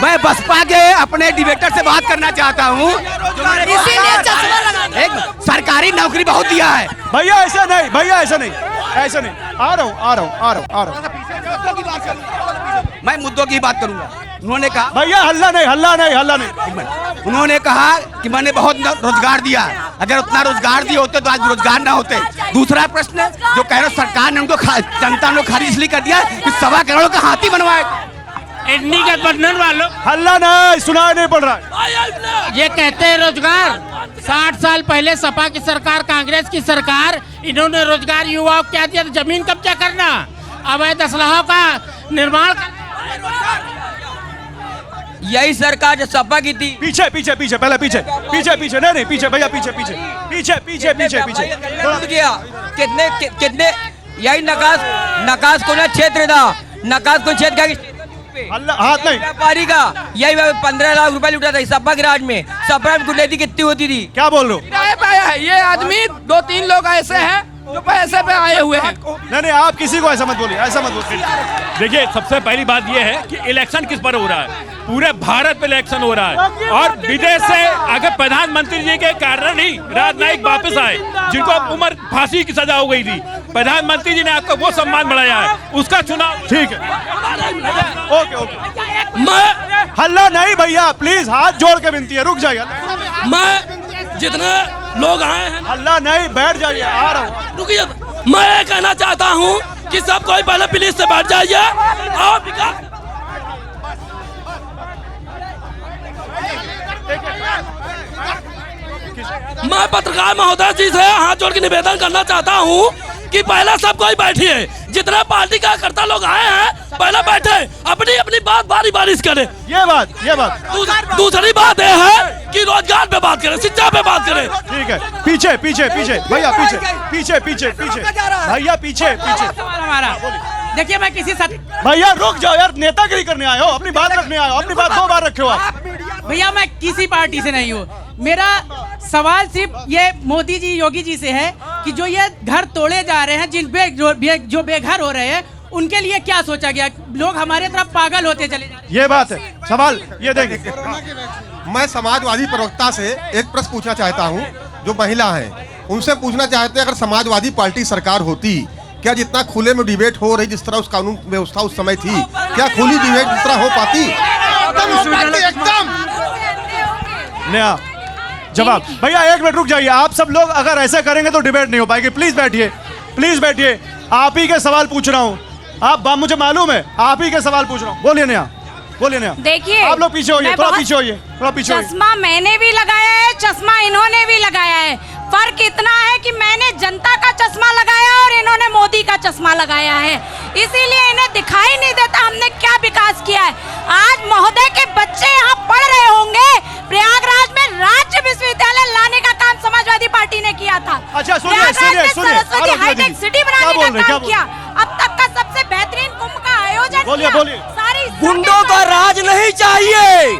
मैं बसपा के अपने डिबेटर से बात करना चाहता हूँ, इसीलिए चश्मा लगा। एक सरकारी नौकरी बहुत दिया है। भैया ऐसा नहीं, भैया ऐसा नहीं, ऐसा नहीं। आ रहा हूँ, आ रहा हूँ, आ रहा हूँ, आ रहा हूँ। मैं मुद्दों की बात करूंगा। उन्होंने कहा भैया हल्ला नहीं, हल्ला नहीं, हल्ला नहीं। उन्होंने कहा कि मैंने बहुत रोजगार दिया है। अगर उतना रोजगार दिए होते तो आज रोजगार ना होते। दूसरा प्रश्न जो कह रहे सरकार ने उनको जनता ने खारिज इसलिए कर दिया कि 1.25 करोड़ का हाथी बनवाए। इंडी गठबंधन वालों हल्ला नहीं, सुनाई नहीं पड़ रहा है। ये कहते हैं रोजगार। 60 साल पहले सपा की सरकार, कांग्रेस की सरकार, इन्होंने रोजगार युवाओं को क्या दिया? जमीन कब्जा करना, अवैध असलाहों का निर्माण। यही सरकार जो सपा की थी। पीछे पीछे पीछे, पहले पीछे पीछे पीछे, नहीं नहीं पीछे भैया, पीछे पीछे पीछे पीछे पीछे पीछे। कितने कितने यही नकाश को क्षेत्र था, नकाश को क्षेत्र का हाथ नहीं, व्यापारी का यही 15 लाख रुपए लुटा था सपा के राज में। सपा में गुंडैती कितनी होती थी? क्या बोल रहे हो? ये आदमी 2-3 लोग ऐसे हैं जो पैसे पे आए हुए हैं। नहीं नहीं, आप किसी को ऐसा मत बोलिए, ऐसा मत बोलिए। देखिए, सबसे पहली बात यह है कि इलेक्शन किस पर हो रहा है? पूरे भारत में इलेक्शन हो रहा है और विदेश से अगर प्रधानमंत्री जी के कारण ही राजनयिक वापस आए, जिनको उम्र फांसी की सजा हो गई थी, प्रधानमंत्री जी ने आपको वो सम्मान बढ़ाया है, उसका चुनाव। ठीक है, ओके ओके। मैं हल्ला नहीं भैया, प्लीज, हाथ जोड़ के विनती है, रुक जाइए। मैं जितने लोग आए हैं, हल्ला नहीं, बैठ जाइए, आ रहा हूँ। रुकिए, मैं ये कहना चाहता हूँ कि सब कोई पहले प्लीज से बैठ जाइए और मैं पत्रकार महोदय जी से हाथ जोड़ के निवेदन करना चाहता हूँ कि पहले सब कोई बैठिए। जितने पार्टी कार्यकर्ता लोग आए हैं पहले बैठे, अपनी अपनी बात बारी बारी करें। ये बात दूसरी बात यह है कि रोजगार पे बात करें, शिक्षा पे बात करें। ठीक है, पीछे पीछे पीछे भैया, पीछे पीछे पीछे पीछे भैया, पीछे पीछे। हमारा देखिए, मैं किसी भैया रुक जाओ यार, नेतागिरी करने आए हो, अपनी बात रखने आए हो, अपनी बात 2 बार रखे हो आप। भैया मैं किसी पार्टी से नहीं हूँ। मेरा सवाल सिर्फ ये मोदी जी, योगी जी से है कि जो ये घर तोड़े जा रहे हैं, जो बेघर हो रहे हैं, उनके लिए क्या सोचा गया? लोग हमारे तरफ पागल होते चले जा रहे हैं। ये बात है, सवाल ये देंगे। मैं समाजवादी प्रवक्ता से एक प्रश्न पूछना चाहता हूं, जो महिला हैं उनसे पूछना चाहते हैं, अगर समाजवादी पार्टी सरकार होती, क्या जितना खुले में डिबेट हो रही, जिस तरह उस कानून व्यवस्था उस समय थी, क्या खुली डिबेट जिस तरह हो पाती? एकदम नया जवाब। भैया 1 मिनट रुक जाइए, आप सब लोग अगर ऐसा करेंगे तो डिबेट नहीं हो पाएगी। प्लीज बैठिए, प्लीज बैठिए। आप ही के सवाल पूछ रहा हूँ, मुझे मालूम है, आप ही के सवाल पूछ रहा हूँ। बोलिए नया, बोलिए नया। देखिए, आप लोग पीछे होइए, थोड़ा पीछे होइए, थोड़ा पीछे होइए। चश्मा मैंने भी लगाया है, चश्मा इन्होंने भी लगाया है। फर्क इतना है कि मैंने जनता का चश्मा लगाया और इन्होंने मोदी का चश्मा लगाया है, इसीलिए इन्हें दिखाई नहीं देता हमने क्या विकास किया है। आज महोदय के बच्चे यहाँ पढ़ रहे होंगे, प्रयागराज में राज्य विश्वविद्यालय लाने का काम समाजवादी पार्टी ने किया था। अच्छा सुनिए, सरस्वती हाईटेक सिटी बनाने का काम किया। अब तक का सबसे बेहतरीन कुंभ का आयोजन बोलिए, किया। बोलिए। सारी गुंडों का राज नहीं चाहिए,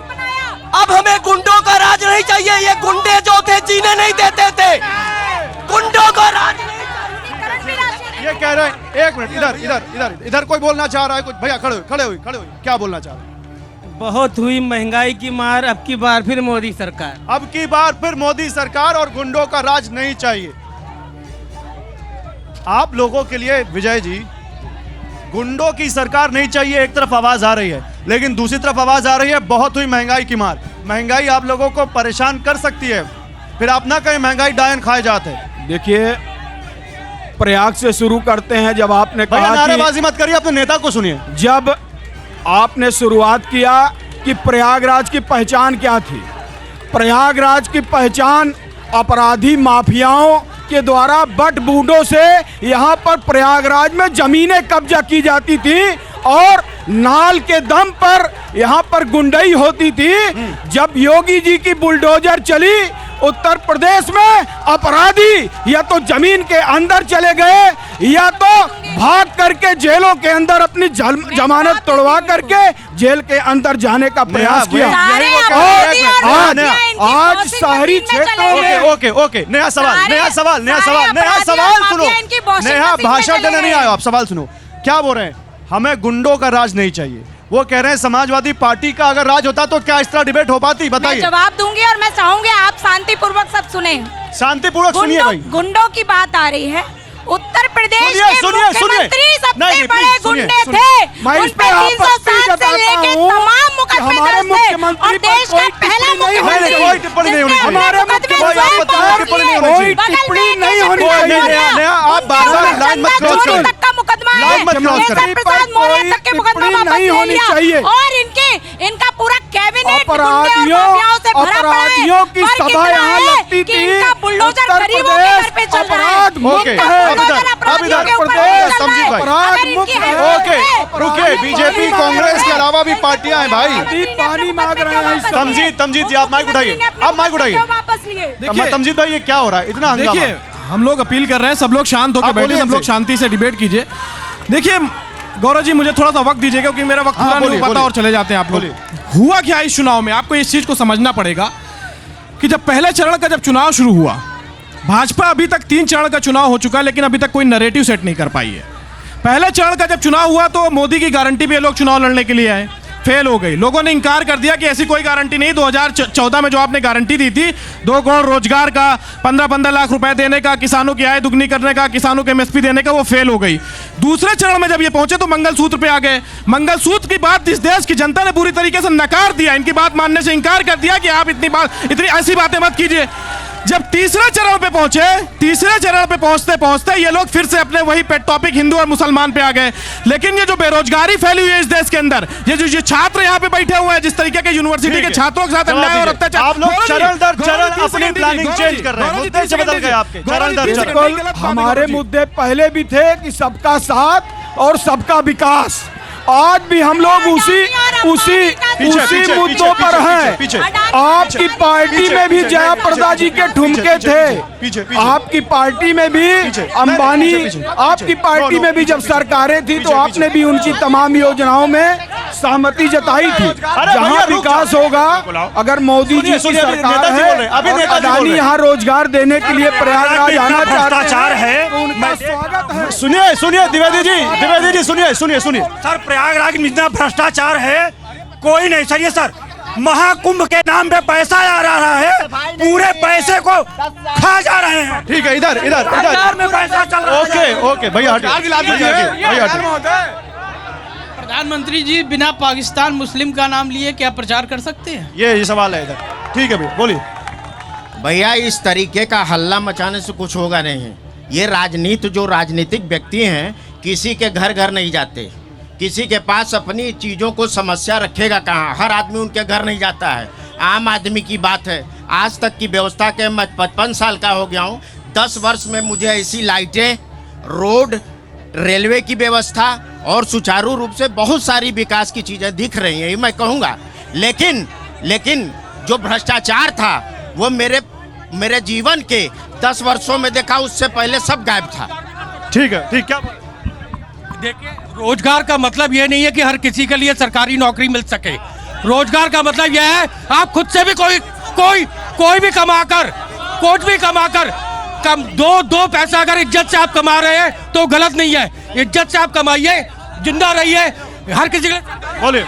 अब हमें गुंडों का राज नहीं चाहिए। ये गुंडे जो थे जीने नहीं देते थे, गुंडों का राज नहीं। ये कह रहे हैं, 1 मिनट, इधर कोई बोलना चाह रहा है कुछ? भैया खड़े हुए, क्या बोलना चाह रहे हैं? बहुत हुई महंगाई की मार, अब की बार फिर मोदी सरकार। अब की बार फिर मोदी सरकार और गुंडों का राज नहीं चाहिए। आप लोगों के लिए विजय जी, गुंडों की सरकार नहीं चाहिए, एक तरफ आवाज आ रही है, लेकिन दूसरी तरफ आवाज आ रही है बहुत हुई महंगाई की मार। महंगाई आप लोगों को परेशान कर सकती है, फिर आप ना कहीं महंगाई डायन खाए जाते हैं। देखिए, प्रयाग से शुरू करते हैं। जब आपने कहा नारेबाजी मत करिए, अपने नेता को सुनिए। जब आपने शुरुआत किया कि प्रयागराज की पहचान क्या थी, प्रयागराज की पहचान अपराधी माफियाओं के द्वारा बट बूढ़ों से यहाँ पर प्रयागराज में जमीनें कब्जा की जाती थी और नाल के दम पर यहाँ पर गुंडई होती थी। जब योगी जी की बुलडोजर चली उत्तर प्रदेश में अपराधी या तो जमीन के अंदर चले गए या तो भाग करके जेलों के अंदर अपनी जमानत तोड़वा करके जेल के अंदर जाने का प्रयास किया। और आज शहरी क्षेत्रों में ओके नया सवाल सुनो। नेहा भाषण देने नहीं आए आप, सवाल सुनो। क्या बोल रहे हैं? हमें गुंडों का राज नहीं चाहिए। वो कह रहे हैं समाजवादी पार्टी का अगर राज होता तो क्या इस तरह डिबेट हो पाती? बताइए। मैं जवाब दूंगी और मैं चाहूंगी आप शांतिपूर्वक सब सुने। शांतिपूर्वक सुनिए भाई। गुंडों की बात आ रही है। उत्तर प्रदेश के सुनिए मुख्यमंत्री सबसे बड़े गुंडे थे। उन पे 307 से लेके तमाम मुकदमे दर्ज थे और देश का पहला मुख्यमंत्री। कोई टिप्पणी नहीं होनी चाहिए। हमारे कोई टिप्पणी नहीं होनी चाहिए। आप बार-बार लाइन मत क्रॉस करें। तक का मुकदमा है। लाइन मत क्रॉस करें। प्रसाद मौर्य तक के मुकदमा वापस नहीं होनी लिया। चाहिए। और इनका पूरा कैबिनेट अपराधियों की सभा यहाँ लगती थी। इनका बुलडोजर गरीबों के घर पे चल रहा है। रुकिए, बीजेपी कांग्रेस के अलावा भी पार्टियां हैं भाई। पानी मांग रहे हैं। तमजीद जी आप माइक उठाइए, आप माइक उठाइए। तमजीद भाई ये क्या हो रहा है? इतना हंगामा। देखिए हम लोग अपील कर रहे हैं, सब लोग शांत होकर बैठे, सब लोग शांति से डिबेट कीजिए। देखिए गौरव जी मुझे थोड़ा सा वक्त दीजिएगा क्योंकि मेरा वक्त पूरा नहीं हो पाता और चले जाते हैं आप लोग। हुआ क्या इस चुनाव में, आपको इस चीज को समझना पड़ेगा कि जब पहले चरण का जब चुनाव शुरू हुआ, भाजपा अभी तक 3 चरण का चुनाव हो चुका है लेकिन अभी तक कोई नैरेटिव सेट नहीं कर पाई है। पहले चरण का जब चुनाव हुआ तो मोदी की गारंटी पे लोग चुनाव लड़ने के लिए आए, फेल हो गई। लोगों ने इंकार कर दिया कि ऐसी कोई गारंटी नहीं। 2014 में जो आपने गारंटी दी थी 2 करोड़ रोजगार का, 15-15 लाख रुपए देने का, किसानों की आय दुगनी करने का, किसानों को एमएसपी देने का, वो फेल हो गई। दूसरे चरण में जब ये पहुंचे तो मंगलसूत्र पे आ गए। मंगलसूत्र की बात इस देश की जनता ने पूरी तरीके से नकार दिया, इनकी बात मानने से इंकार कर दिया कि आप इतनी ऐसी बातें मत कीजिए। जब तीसरे चरण पे पहुंचे, तीसरे चरण पे पहुंचते पहुंचते ये लोग फिर से अपने वही पेट टॉपिक हिंदू और मुसलमान पे आ गए। लेकिन ये जो बेरोजगारी फैली हुई है इस देश के अंदर, ये जो छात्र यहाँ पे बैठे हुए हैं, जिस तरीके के यूनिवर्सिटी के छात्रों के साथ अन्याय और अत्याचार, आप लोग चरण दर चरण अपनी प्लानिंग चेंज कर रहे हैं। मुद्दे से बदल गए आपके चरण दर चरण। हमारे मुद्दे पहले भी थे कि सबका साथ और सबका विकास। आज भी हम लोग उसी मुद्दों पर हैं। आपकी पार्टी में भी जया प्रदा जी के ठुमके थे, आपकी पार्टी में भी अंबानी, आपकी पार्टी में भी जब सरकारें थी तो आपने भी उनकी तमाम योजनाओं में सहमति जताई थी। जहाँ विकास होगा, अगर मोदी जी की सरकार है, अदानी यहाँ रोजगार देने के लिए प्रयागराज आना भ्रष्टाचार है, तो उनका स्वागत है। सुनिए द्विवेदी जी सुनिए। सर प्रयागराज में इतना भ्रष्टाचार है कोई नहीं। सर ये सर महाकुंभ के नाम पे पैसा आ रहा है, पूरे पैसे को खा जा रहे हैं। ठीक है, इधर में पैसा चल रहा है। ओके भैया प्रधानमंत्री जी बिना पाकिस्तान मुस्लिम का नाम लिए क्या प्रचार कर सकते हैं? ये सवाल है इधर। ठीक है भैया बोलिए। भैया इस तरीके का हल्ला मचाने से कुछ होगा नहीं। ये राजनीति जो राजनीतिक व्यक्ति हैं किसी के घर घर नहीं जाते, किसी के पास अपनी चीज़ों को समस्या रखेगा कहाँ? हर आदमी उनके घर नहीं जाता है। आम आदमी की बात है। आज तक की व्यवस्था के मैं 55 साल का हो गया हूँ। 10 वर्ष में मुझे ऐसी लाइटें, रोड, रेलवे की व्यवस्था और सुचारू रूप से बहुत सारी विकास की चीज़ें दिख रही हैं, ये मैं कहूँगा। लेकिन जो भ्रष्टाचार था वो मेरे जीवन के 10 वर्षों में देखा, उससे पहले सब गायब था। ठीक क्या देखिए रोजगार का मतलब यह नहीं है कि हर किसी के लिए सरकारी नौकरी मिल सके। रोजगार का मतलब यह है आप खुद से भी कोई भी कमाकर, कुछ भी कमाकर कम दो पैसा अगर इज्जत से आप कमा रहे हैं तो गलत नहीं है। इज्जत से आप कमाइए, जिंदा रहिए, हर किसी के। बोलिए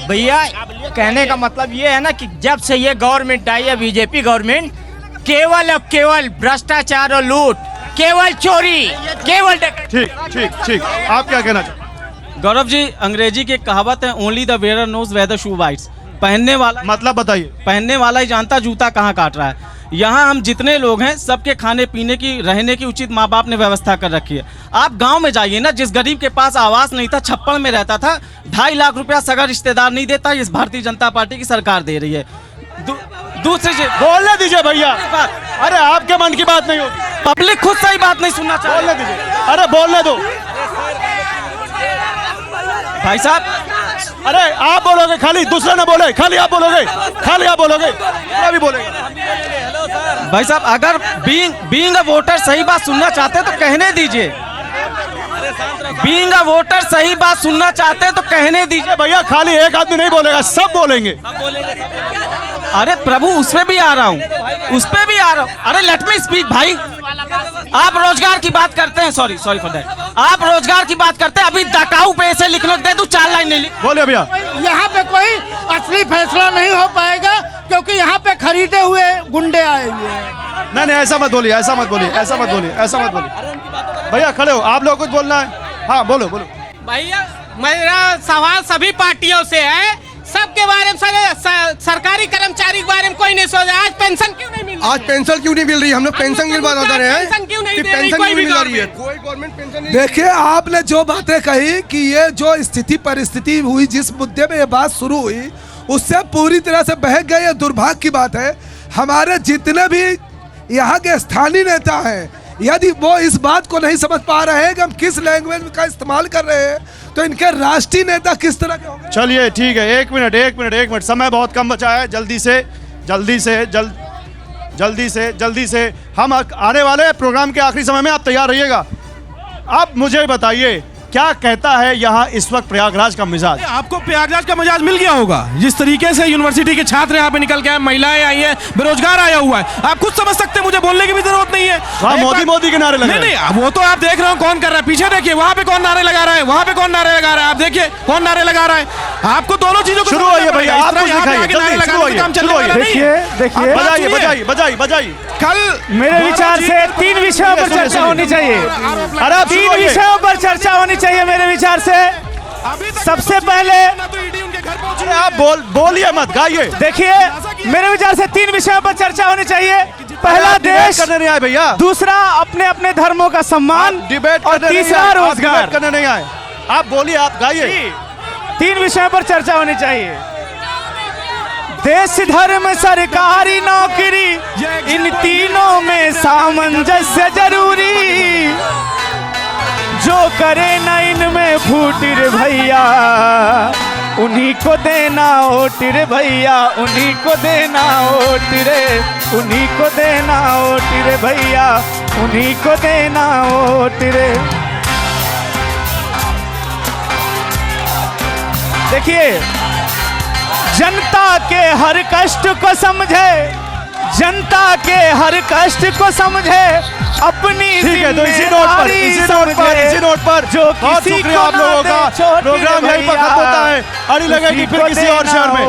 भैया, कहने का मतलब ये है ना कि जब से ये गवर्नमेंट आई है, बीजेपी गवर्नमेंट, केवल भ्रष्टाचार और लूट, केवल चोरी, केवल ठीक। आप क्या कहना चाहते? गौरव जी, अंग्रेजी की कहावत है, only the wearer knows where the shoe bites. पहनने वाला, मतलब बताइए। पहनने वाला ही जानता जूता कहाँ काट रहा है। यहाँ हम जितने लोग हैं सबके खाने पीने की, रहने की उचित माँ बाप ने व्यवस्था कर रखी है। आप गांव में जाइए ना, जिस गरीब के पास आवास नहीं था, छप्पड़ में रहता था, 2.5 लाख रुपया सगा रिश्तेदार नहीं देता, इस भारतीय जनता पार्टी की सरकार दे रही है। दूसरी चीज बोलने दीजिए भैया। अरे आपके मन की बात नहीं होगी, पब्लिक खुद सही बात नहीं सुनना चाहिए। बोलने दीजिए, अरे बोलने दो भाई साहब। अरे आप बोलोगे खाली, दूसरा ना बोले, खाली आप बोलोगे, मैं भी बोलेगा। भाई साहब अगर बीइंग अ वोटर सही बात सुनना चाहते हैं तो कहने दीजिए। बीइंग अ वोटर सही बात सुनना चाहते हैं तो कहने दीजिए। भैया खाली एक आदमी नहीं बोलेगा, सब बोलेंगे। अरे प्रभु उस पे भी आ रहा हूँ, उस पे भी आ रहा हूँ। अरे लेट मी स्पीक भाई। आप रोजगार की बात करते हैं, सॉरी फॉर दैट। आप रोजगार की बात करते हैं, अभी डकाऊ पे ऐसे लिखने दे दूं 4 लाइन नहीं लिख। बोलिए भैया। यहाँ पे कोई असली फैसला नहीं हो पाएगा क्योंकि यहाँ पे खरीदे हुए गुंडे आए हुए हैं। नहीं ऐसा मत बोलिए, ऐसा मत बोलिए, ऐसा मत बोलिए, ऐसा मत बोलिए। भैया खड़े हो, आप लोग कुछ बोलना है? हाँ बोलो बोलो। भैया मेरा सवाल सभी पार्टियों से है, सबके बारे में सरकारी कर्मचारी के बारे में कोई नहीं सोचा। आज पेंशन क्यों नहीं मिल रही? आज पेंशन क्यों नहीं मिल रही? हम लोग पेंशन की बात बता रहे हैं पेंशन क्यों नहीं कि दे रही पेंशन कोई क्यों भी नहीं मिल रही है? गवर्नमेंट? कोई गवर्नमेंट पेंशन नहीं। देखिए आपने जो बातें कही कि ये जो स्थिति परिस्थिति हुई, जिस मुद्दे में ये बात शुरू हुई उससे पूरी तरह से बहक गए। ये दुर्भाग्य की बात है। हमारे जितने भी यहाँ के स्थानीय नेता हैं, यदि वो इस बात को नहीं समझ पा रहे हैं कि हम किस लैंग्वेज का इस्तेमाल कर रहे हैं, तो इनके राष्ट्रीय नेता किस तरह के होंगे? चलिए ठीक है, एक मिनट, समय बहुत कम बचा है। जल्दी से हम आने वाले हैं प्रोग्राम के आखिरी समय में, आप तैयार रहिएगा। आप मुझे बताइए क्या कहता है यहाँ इस वक्त प्रयागराज का मिजाज? आपको प्रयागराज का मिजाज मिल गया होगा। जिस तरीके से यूनिवर्सिटी के छात्र यहाँ पे निकल के आए, महिलाएं आई हैं, बेरोजगार आया हुआ है। आप खुद समझ सकते हैं, मुझे बोलने की भी जरूरत नहीं है। मोदी के नारे लग रहे हैं। नहीं, वो तो आप देख रहे हो कौन कर रहा है। पीछे देखिए, वहाँ पे कौन नारे लगा रहा है, वहाँ पे कौन नारे लगा रहा है। आप देखिए कौन नारे लगा रहा है। आपको दोनों चीजों को शुरू होइए भैया, आप कुछ दिखाइए। बजाइए। कल मेरे विचार से 3 विषयों पर चर्चा होनी चाहिए। अरे 3 विषयों पर चर्चा होनी चाहिए मेरे विचार से। सबसे पहले आप बोलिए मत, गाइए। देखिए मेरे विचार से 3 विषयों पर चर्चा होनी चाहिए। पहला देश करने नहीं आए भैया, दूसरा अपने अपने धर्मों का सम्मान, डिबेट और तीसरा रोजगार। करने नहीं आए। आप बोलिए, आप गाइए। 3 विषयों पर चर्चा होनी चाहिए। देश धर्म सरकारी नौकरी, इन तीनों में सामंजस्य जरूरी। जो करे न इनमें फूट रे भैया, उन्हीं को देना वोट रे भैया, उन्हीं को देना वोट रे, उन्हीं को देना वोट रे भैया, उन्हीं को देना वोट रे। देखिए जनता के हर कष्ट को समझे, जनता के हर कष्ट को समझे, अपनी ठीक है। तो इसी नोट पर जो बहुत शुक्रिया आप लोगों का। प्रोग्राम यहीं पर खत्म होता है। अड़ी लगेगी फिर किसी और शहर में।